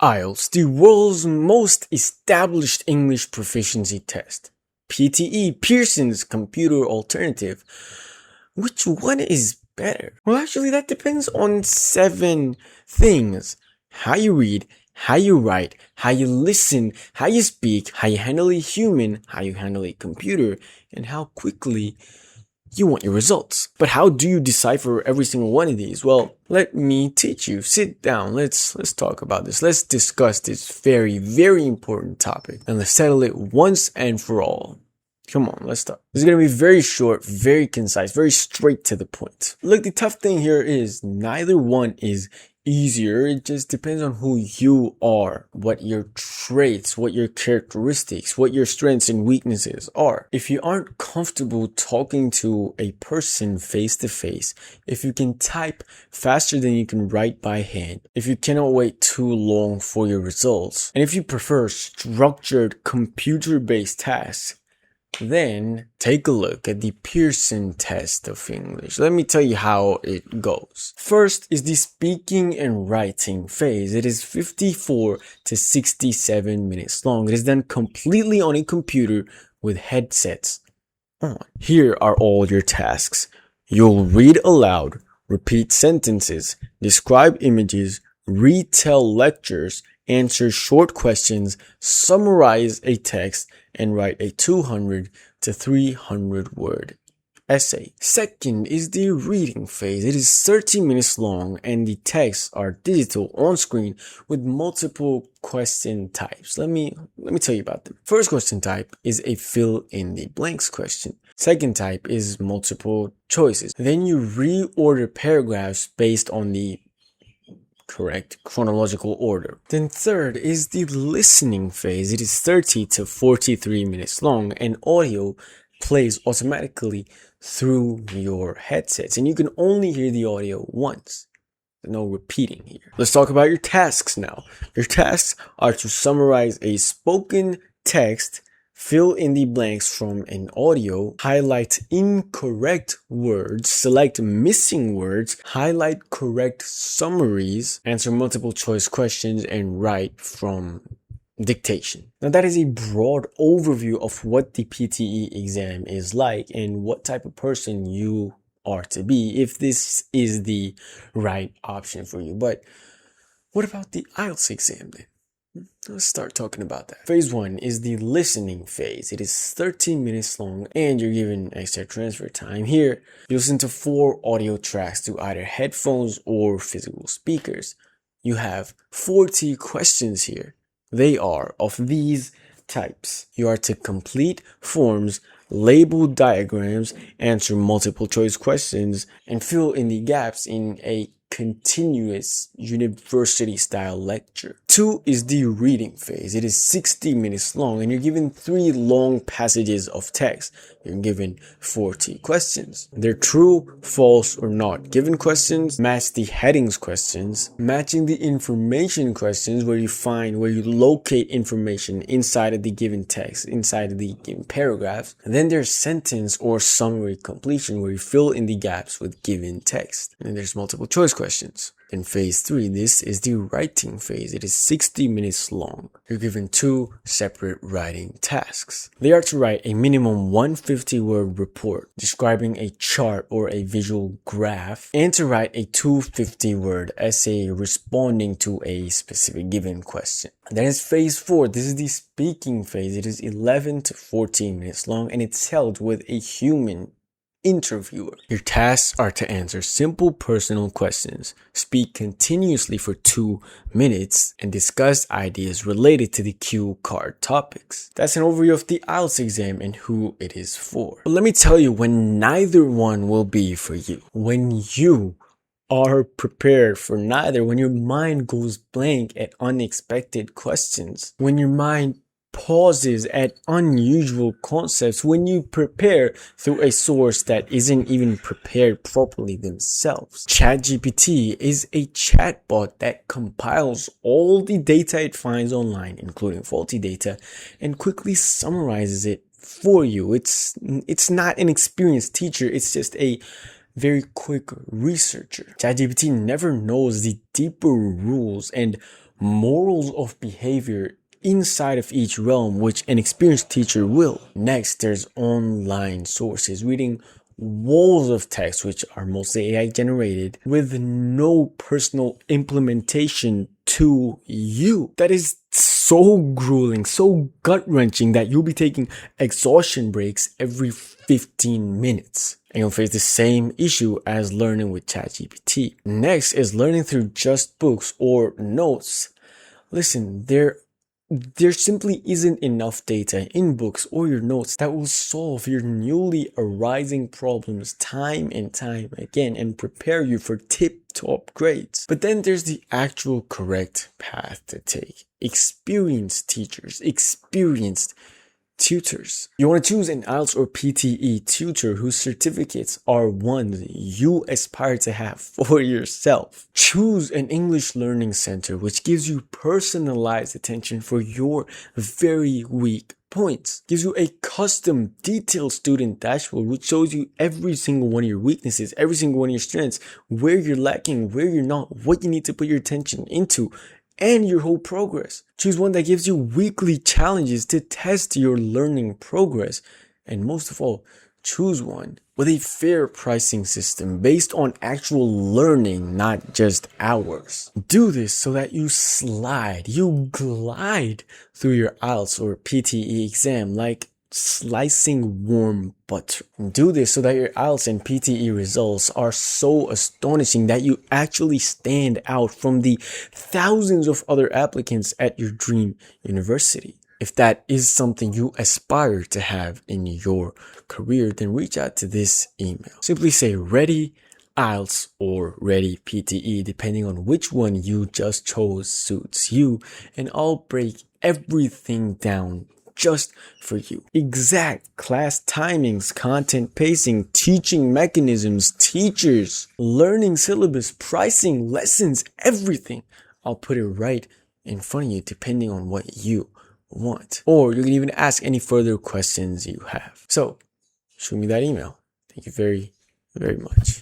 IELTS, the world's most established English proficiency test. PTE, Pearson's computer alternative. Which one is better? Well, actually, that depends on 7 things. How you read, how you write, how you listen, how you speak, how you handle a human, how you handle a computer, and how quickly you want your results. But how do you decipher every single one of these? Well, let me teach you. Sit down. Let's talk about this. Let's discuss this very, very important topic, and let's settle it once and for all. Come on, let's start. This is going to be very short, very concise, very straight to the point. Look, the tough thing here is neither one is easier. It just depends on who you are, what your traits, what your characteristics, what your strengths and weaknesses are. If you aren't comfortable talking to a person face to face, if you can type faster than you can write by hand, if you cannot wait too long for your results, and if you prefer structured computer-based tasks, then take a look at the Pearson test of English. Let me tell you how it goes. First is the speaking and writing phase. It is 54 to 67 minutes long. It is done completely on a computer with headsets on. Here are all your tasks. You'll read aloud, repeat sentences, describe images, retell lectures, answer short questions, summarize a text, and write a 200 to 300 word essay. Second is the reading phase. It is 30 minutes long and the texts are digital on screen with multiple question types. Let me tell you about them. First question type is a fill in the blanks question. Second type is multiple choices. Then you reorder paragraphs based on the correct chronological order. Then third is the listening phase. It is 30 to 43 minutes long and audio plays automatically through your headsets and you can only hear the audio once. There's no repeating here. Let's talk about your tasks now. Your tasks are to summarize a spoken text, fill in the blanks from an audio, highlight incorrect words, select missing words, highlight correct summaries, answer multiple choice questions, and write from dictation. Now that is a broad overview of what the PTE exam is like and what type of person you are to be if this is the right option for you. But what about the IELTS exam then? Let's start talking about that. Phase 1 is the listening phase. It is 13 minutes long and you're given extra transfer time. Here, you listen to 4 audio tracks to either headphones or physical speakers. You have 40 questions here. They are of these types. You are to complete forms, label diagrams, answer multiple choice questions, and fill in the gaps in a continuous university style lecture. 2 is the reading phase. It is 60 minutes long and you're given 3 long passages of text. You're given 40 questions. They're true, false, or not given questions. Match the headings questions. Matching the information questions where you locate information inside of the given text, inside of the given paragraphs. And then there's sentence or summary completion where you fill in the gaps with given text. And then there's multiple choice questions. In phase 3, this is the writing phase. It is 60 minutes long. You're given 2 separate writing tasks. They are to write a minimum 150-word report describing a chart or a visual graph and to write a 250-word essay responding to a specific given question. Then is phase 4. This is the speaking phase. It is 11 to 14 minutes long and it's held with a human interviewer. Your tasks are to answer simple personal questions, speak continuously for 2 minutes, and discuss ideas related to the cue card topics. That's an overview of the IELTS exam and who it is for. But let me tell you when neither one will be for you. When you are prepared for neither, when your mind goes blank at unexpected questions, when your mind pauses at unusual concepts, when you prepare through a source that isn't even prepared properly themselves. ChatGPT is a chatbot that compiles all the data it finds online, including faulty data, and quickly summarizes it for you. It's not an experienced teacher, it's just a very quick researcher. ChatGPT never knows the deeper rules and morals of behavior inside of each realm, which an experienced teacher will. Next, there's online sources, reading walls of text, which are mostly AI generated, with no personal implementation to you. That is so grueling, so gut-wrenching that you'll be taking exhaustion breaks every 15 minutes. And you'll face the same issue as learning with ChatGPT. Next is learning through just books or notes. Listen, there simply isn't enough data in books or your notes that will solve your newly arising problems time and time again and prepare you for tip-top grades. But then there's the actual correct path to take. Experienced teachers, experienced tutors. You want to choose an IELTS or PTE tutor whose certificates are ones you aspire to have for yourself. Choose an English learning center which gives you personalized attention for your very weak points. Gives you a custom detailed student dashboard which shows you every single one of your weaknesses, every single one of your strengths, where you're lacking, where you're not, what you need to put your attention into, and your whole progress. Choose one that gives you weekly challenges to test your learning progress. And most of all, choose one with a fair pricing system based on actual learning, not just hours. Do this so that you glide through your IELTS or PTE exam like slicing warm butter. Do this so that your IELTS and PTE results are so astonishing that you actually stand out from the thousands of other applicants at your dream university. If that is something you aspire to have in your career, then reach out to this email. Simply say ready IELTS or ready PTE, depending on which one you just chose suits you, and I'll break everything down just for you. Exact class timings, content pacing, teaching mechanisms, teachers, learning syllabus, pricing, lessons, everything. I'll put it right in front of you depending on what you want. Or you can even ask any further questions you have. So shoot me that email. Thank you very, very much.